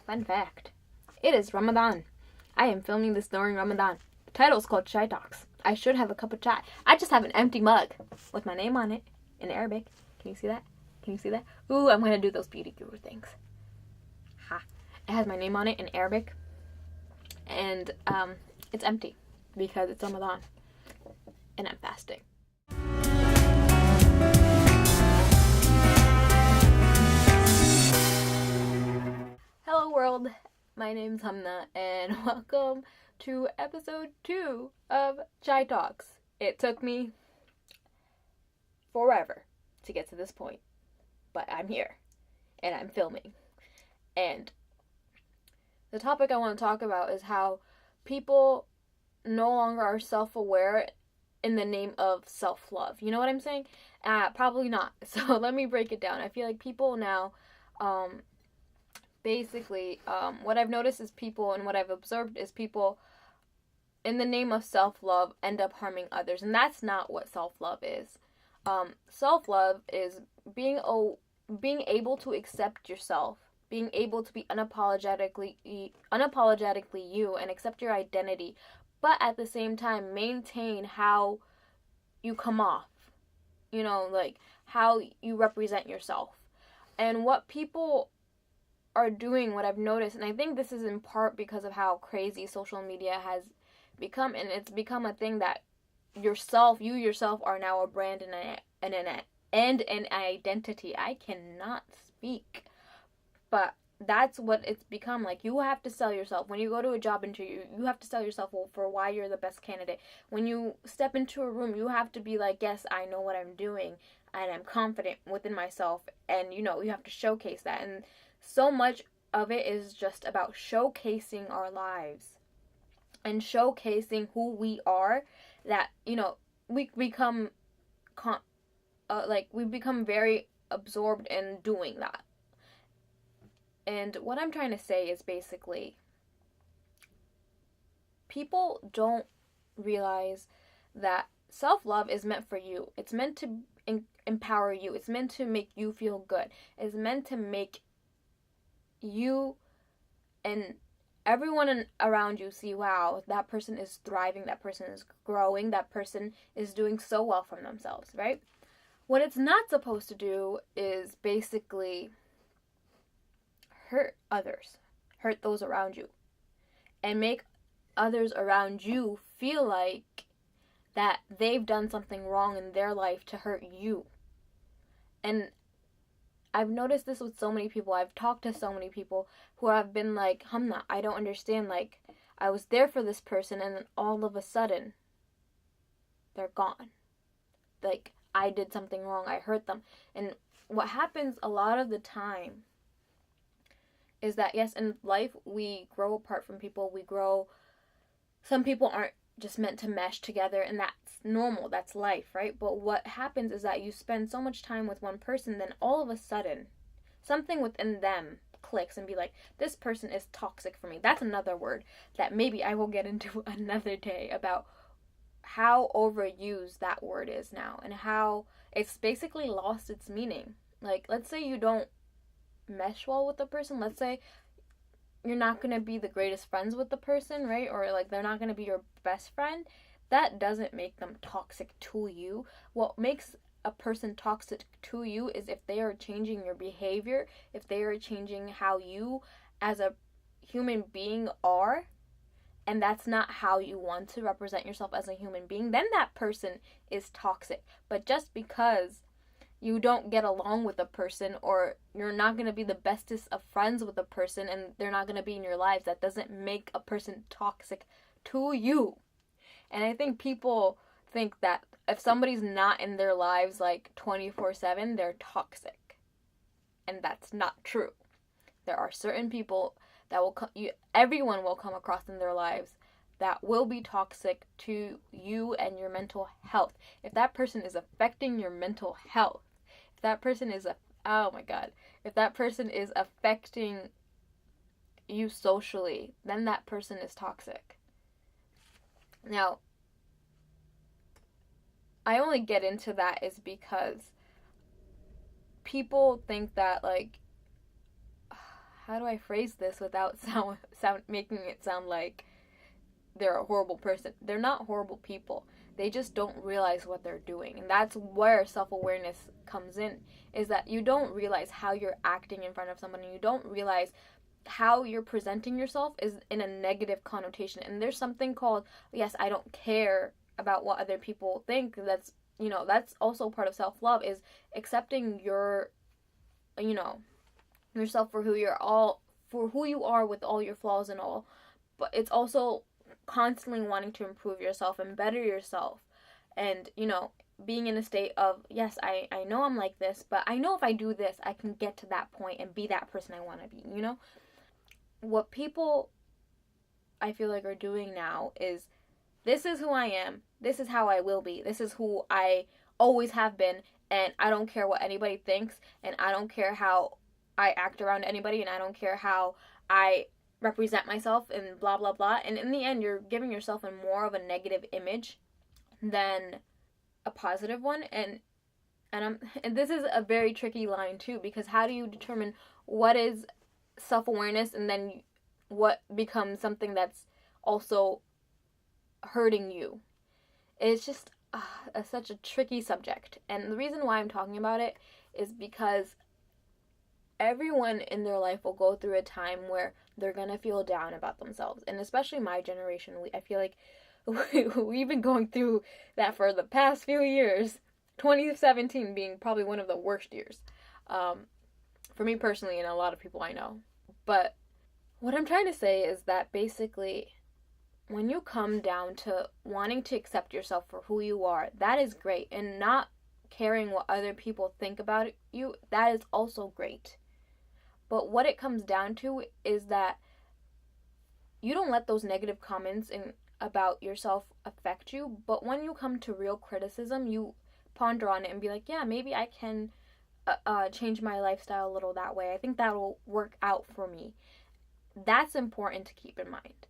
Fun fact. It is Ramadan. I am filming this during Ramadan. The title is called Chai Talks. I should have a cup of chai. I just have an empty mug with my name on it in Arabic. Can you see that? Can you see that? Ooh, I'm going to do those beauty guru things. Ha. It has my name on it in Arabic. And it's empty because it's Ramadan. And I'm fasting. Hello world, my name's Hamna and welcome to episode 2 of Chai Talks. It took me forever to get to this point, but I'm here and I'm filming. And the topic I want to talk about is how people no longer are self-aware in the name of self-love. You know what I'm saying? Probably not. So let me break it down. I feel like people now, basically, what I've noticed is people, and what I've observed is people, in the name of self-love, end up harming others. And that's not what self-love is. Self-love is being able to accept yourself, being able to be unapologetically you and accept your identity, but at the same time maintain how you come off, you know, like how you represent yourself. And what people are doing, what I've noticed, and I think this is in part because of how crazy social media has become, and it's become a thing that you yourself are now a brand and an identity. I cannot speak, but that's what it's become. Like, you have to sell yourself. When you go to a job interview, you have to sell yourself for why you're the best candidate. When you step into a room, you have to be like, yes, I know what I'm doing, and I'm confident within myself, and you have to showcase that. And so much of it is just about showcasing our lives and showcasing who we are, that, we become we become very absorbed in doing that. And what I'm trying to say is basically, people don't realize that self-love is meant for you. It's meant to empower you. It's meant to make you feel good. It's meant to make you and everyone around you see, wow, that person is thriving, that person is growing, that person is doing so well for themselves, right? What it's not supposed to do is basically hurt others, hurt those around you, and make others around you feel like that they've done something wrong in their life to hurt you. And I've noticed this with so many people. I've talked to so many people who have been like, Hamna, I don't understand. Like, I was there for this person, and then all of a sudden, they're gone. Like, I did something wrong. I hurt them. And what happens a lot of the time is that, yes, in life, we grow apart from people. Some people aren't just meant to mesh together, and that's normal. That's life, right? But what happens is that you spend so much time with one person, then all of a sudden something within them clicks and be like, this person is toxic for me. That's another word that maybe I will get into another day, about how overused that word is now and how it's basically lost its meaning. Like, let's say you don't mesh well with the person. Let's say you're not going to be the greatest friends with the person, right? Or like, they're not going to be your best friend. That doesn't make them toxic to you. What makes a person toxic to you is if they are changing your behavior, if they are changing how you as a human being are, and that's not how you want to represent yourself as a human being, then that person is toxic. But just because you don't get along with a person, or you're not going to be the bestest of friends with a person, and they're not going to be in your lives, that doesn't make a person toxic to you. And I think people think that if somebody's not in their lives like 24/7, they're toxic. And that's not true. There are certain people that everyone will come across in their lives that will be toxic to you and your mental health. If that person is affecting your mental health, if that person is affecting you socially, then that person is toxic. Now, I only get into that is because people think that, like, how do I phrase this without making it sound like they're a horrible person? They're not horrible people. They just don't realize what they're doing. And that's where self-awareness comes in, is that you don't realize how you're acting in front of someone, and you don't realize how you're presenting yourself is in a negative connotation. And there's something called, yes, I don't care about what other people think. That's, that's also part of self-love, is accepting your, yourself for who you are with all your flaws and all. But it's also constantly wanting to improve yourself and better yourself, and being in a state of, yes, I know I'm like this, but I know if I do this I can get to that point and be that person I want to be. What people, I feel like, are doing now is, this is who I am, this is how I will be, this is who I always have been, and I don't care what anybody thinks, and I don't care how I act around anybody, and I don't care how I represent myself, and blah blah blah. And in the end, you're giving yourself a more of a negative image than a positive one. And this is a very tricky line too, because how do you determine what is self-awareness and then what becomes something that's also hurting you? It's just such a tricky subject. And the reason why I'm talking about it is because everyone in their life will go through a time where they're gonna feel down about themselves. And especially my generation, I feel like we've been going through that for the past few years. 2017 being probably one of the worst years, for me personally, and a lot of people I know. But what I'm trying to say is that basically, when you come down to wanting to accept yourself for who you are, that is great. And not caring what other people think about you, that is also great. But what it comes down to is that you don't let those negative comments about yourself affect you. But when you come to real criticism, you ponder on it and be like, yeah, maybe I can change my lifestyle a little that way. I think that will work out for me. That's important to keep in mind.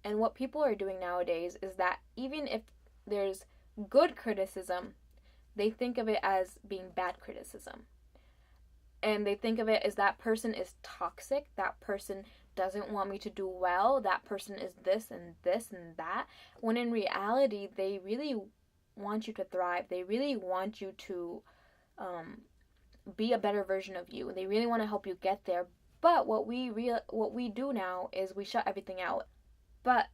And what people are doing nowadays is that even if there's good criticism, they think of it as being bad criticism. And they think of it as, that person is toxic, that person doesn't want me to do well, that person is this and this and that. When in reality, they really want you to thrive. They really want you to be a better version of you. They really want to help you get there. But what we do now is we shut everything out. But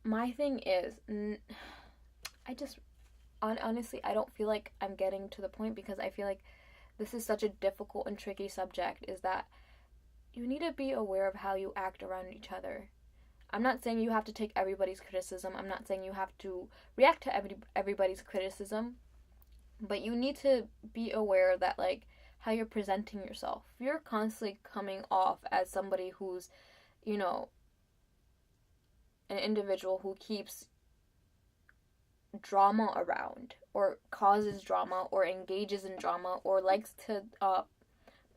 my thing is, honestly, I don't feel like I'm getting to the point, because I feel like this is such a difficult and tricky subject, is that you need to be aware of how you act around each other. I'm not saying you have to take everybody's criticism. I'm not saying you have to react to everybody's criticism. But you need to be aware that, like, how you're presenting yourself. If you're constantly coming off as somebody who's, an individual who keeps drama around, or causes drama, or engages in drama, or likes to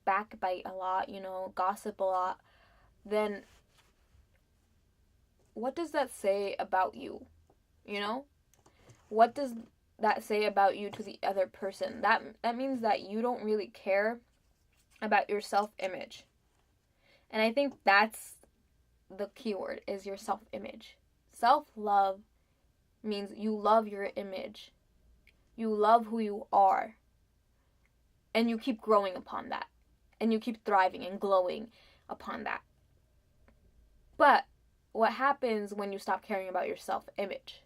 backbite a lot, gossip a lot, then what does that say about you? What does that say about you to the other person? That means that you don't really care about your self-image. And I think that's the keyword, is your self-image. Self-love means you love your image. You love who you are. And you keep growing upon that. And you keep thriving and glowing upon that. But what happens when you stop caring about your self-image?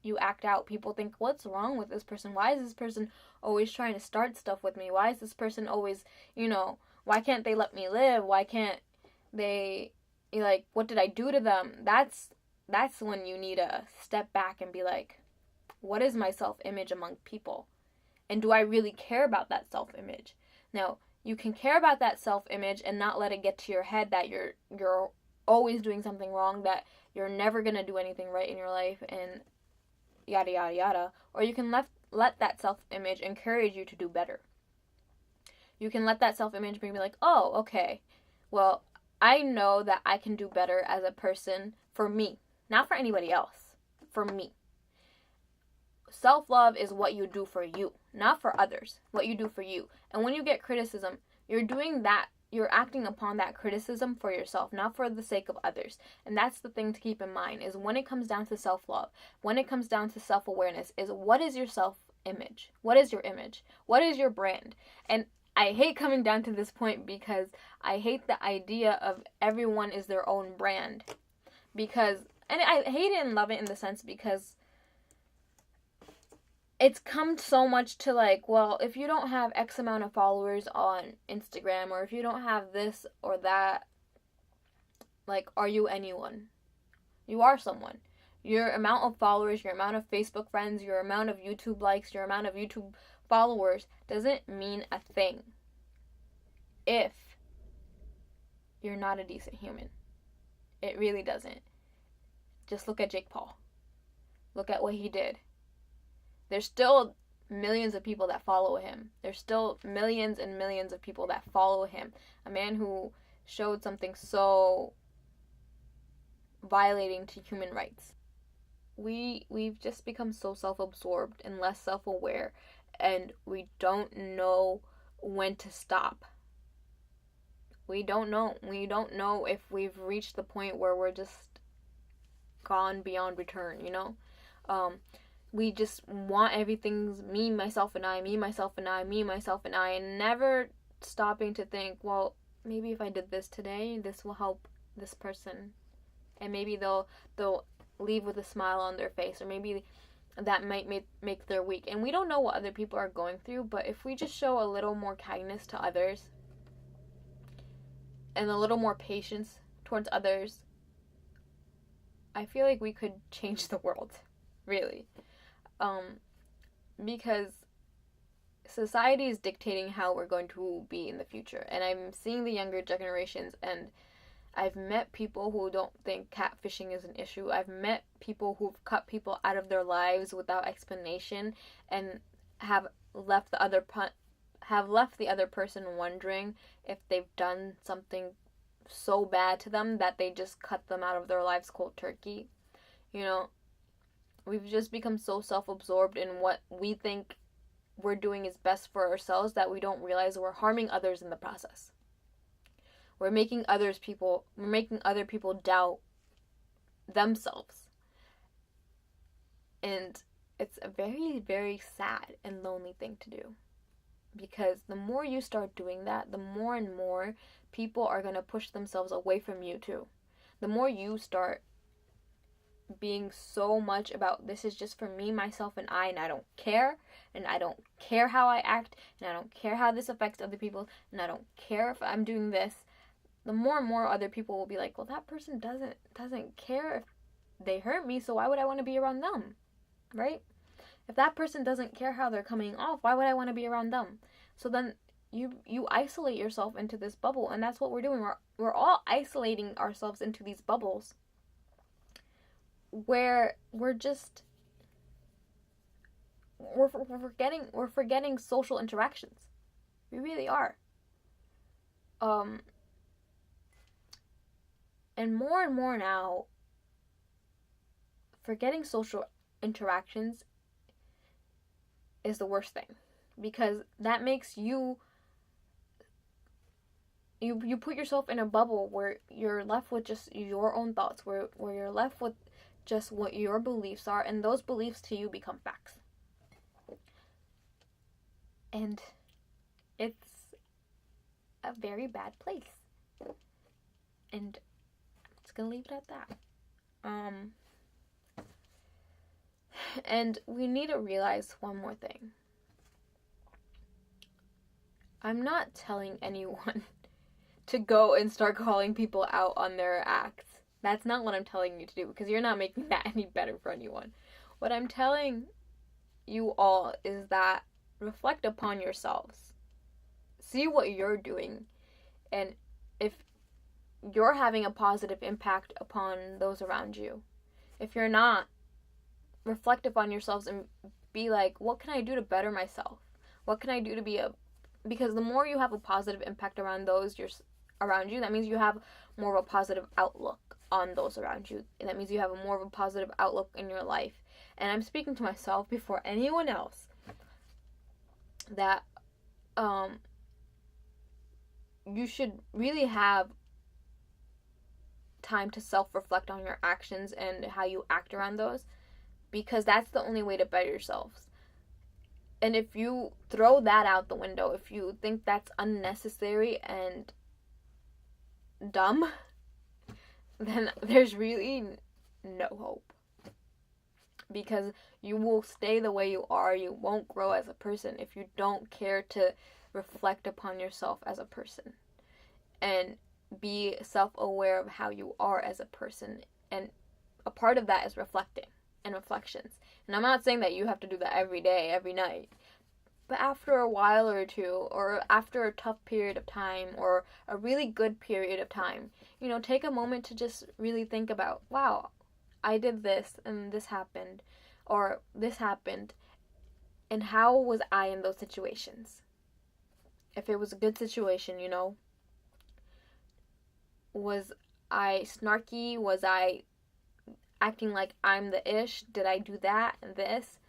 You act out. People think, what's wrong with this person? Why is this person always trying to start stuff with me? Why is this person always, why can't they let me live? Why can't they, what did I do to them? That's when you need to step back and be like, what is my self-image among people? And do I really care about that self-image? Now, you can care about that self-image and not let it get to your head that you're always doing something wrong, that you're never going to do anything right in your life, and yada, yada, yada. Or you can let that self-image encourage you to do better. You can let that self-image be like, oh, okay, well, I know that I can do better as a person for me. Not for anybody else. For me. Self-love is what you do for you, not for others. What you do for you. And when you get criticism, you're doing that you're acting upon that criticism for yourself, not for the sake of others. And that's the thing to keep in mind, is when it comes down to self-love, when it comes down to self-awareness, is what is your self-image? What is your image? What is your brand? And I hate coming down to this point because I hate the idea of everyone is their own brand. Because, and I hate it and love it in the sense because it's come so much to like, well, if you don't have X amount of followers on Instagram, or if you don't have this or that, like, are you anyone? You are someone. Your amount of followers, your amount of Facebook friends, your amount of YouTube likes, your amount of YouTube followers doesn't mean a thing if you're not a decent human. It really doesn't. Just look at Jake Paul. Look at what he did. There's still millions of people that follow him. There's still millions and millions of people that follow him. A man who showed something so violating to human rights. We've just become so self-absorbed and less self-aware, and we don't know when to stop. We don't know. We don't know if we've reached the point where we're just gone beyond return, you know? We just want everything's me, myself, and I, me, myself, and I, me, myself, and I, and never stopping to think, well, maybe if I did this today, this will help this person. And maybe they'll leave with a smile on their face, or maybe that might make their week. And we don't know what other people are going through, but if we just show a little more kindness to others and a little more patience towards others, I feel like we could change the world, really. Because society is dictating how we're going to be in the future. And I'm seeing the younger generations, and I've met people who don't think catfishing is an issue. I've met people who've cut people out of their lives without explanation and have left the other person wondering if they've done something so bad to them that they just cut them out of their lives cold turkey. You know, we've just become so self-absorbed in what we think we're doing is best for ourselves that we don't realize we're harming others in the process. We're making other people doubt themselves. And it's a very, very sad and lonely thing to do. Because the more you start doing that, the more and more people are going to push themselves away from you too. The more you start being so much about, this is just for me, myself, and I don't care, and I don't care how I act, and I don't care how this affects other people, and I don't care if I'm doing this, the more and more other people will be like, well, that person doesn't care if they hurt me, so why would I want to be around them, right? If that person doesn't care how they're coming off, why would I want to be around them? So then you isolate yourself into this bubble, and that's what we're doing. We're all isolating ourselves into these bubbles where we're forgetting social interactions. We really are. And more now, forgetting social interactions is the worst thing, because that makes you put yourself in a bubble where you're left with just your own thoughts, where you're left with just what your beliefs are, and those beliefs to you become facts. And it's a very bad place. And I'm just gonna leave it at that. And we need to realize one more thing. I'm not telling anyone to go and start calling people out on their acts. That's not what I'm telling you to do, because you're not making that any better for anyone. What I'm telling you all is that reflect upon yourselves. See what you're doing, and if you're having a positive impact upon those around you. If you're not, reflect upon yourselves and be like, what can I do to better myself? What can I do to because the more you have a positive impact around those around you, that means you have more of a positive outlook on those around you. And that means you have more of a positive outlook in your life. And I'm speaking to myself before anyone else, that you should really have time to self-reflect on your actions and how you act around those, because that's the only way to better yourselves. And if you throw that out the window, if you think that's unnecessary and dumb, then there's really no hope. Because you will stay the way you are. You won't grow as a person if you don't care to reflect upon yourself as a person and be self-aware of how you are as a person. And a part of that is reflecting and reflections. And I'm not saying that you have to do that every day, every night. But after a while or two, or after a tough period of time, or a really good period of time, take a moment to just really think about, wow, I did this and this happened, or this happened, and how was I in those situations? If it was a good situation, was I snarky? Was I acting like I'm the ish? Did I do that and this?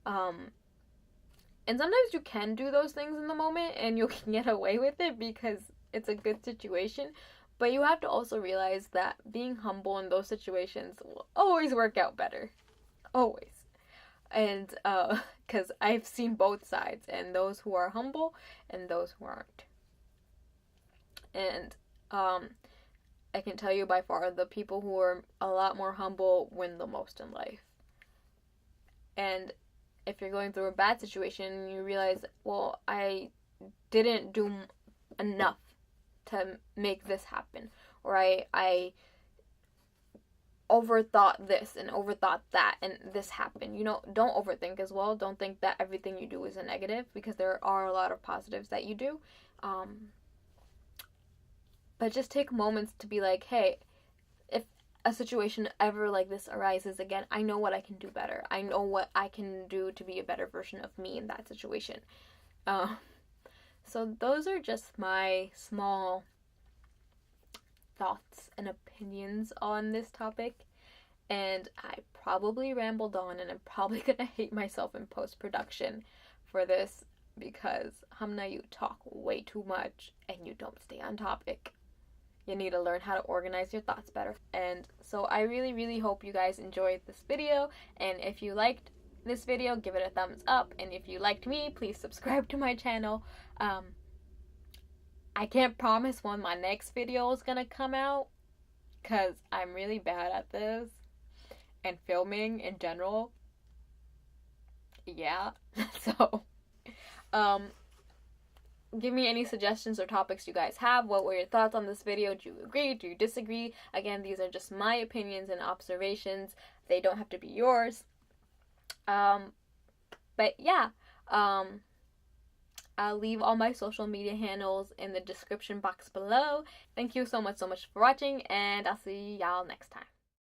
And sometimes you can do those things in the moment and you can get away with it because it's a good situation. But you have to also realize that being humble in those situations will always work out better. Always. And because I've seen both sides, and those who are humble and those who aren't. And I can tell you by far the people who are a lot more humble win the most in life. And if you're going through a bad situation, you realize, well, I didn't do enough to make this happen, or I overthought this and overthought that and this happened. Don't overthink as well. Don't think that everything you do is a negative, because there are a lot of positives that you do. But just take moments to be like, hey, if a situation ever like this arises again, I know what I can do better. I know what I can do to be a better version of me in that situation. So those are just my small thoughts and opinions on this topic. And I probably rambled on, and I'm probably gonna hate myself in post-production for this, because Hamna, you talk way too much and you don't stay on topic. You need to learn how to organize your thoughts better. And so I really, really hope you guys enjoyed this video. And if you liked this video, give it a thumbs up. And if you liked me, please subscribe to my channel. I can't promise when my next video is gonna come out, because I'm really bad at this. And filming in general. Yeah. So, give me any suggestions or topics you guys have. What were your thoughts on this video? Do you agree? Do you disagree? Again, these are just my opinions and observations. They don't have to be yours. But yeah, I'll leave all my social media handles in the description box below. Thank you so much for watching, and I'll see y'all next time.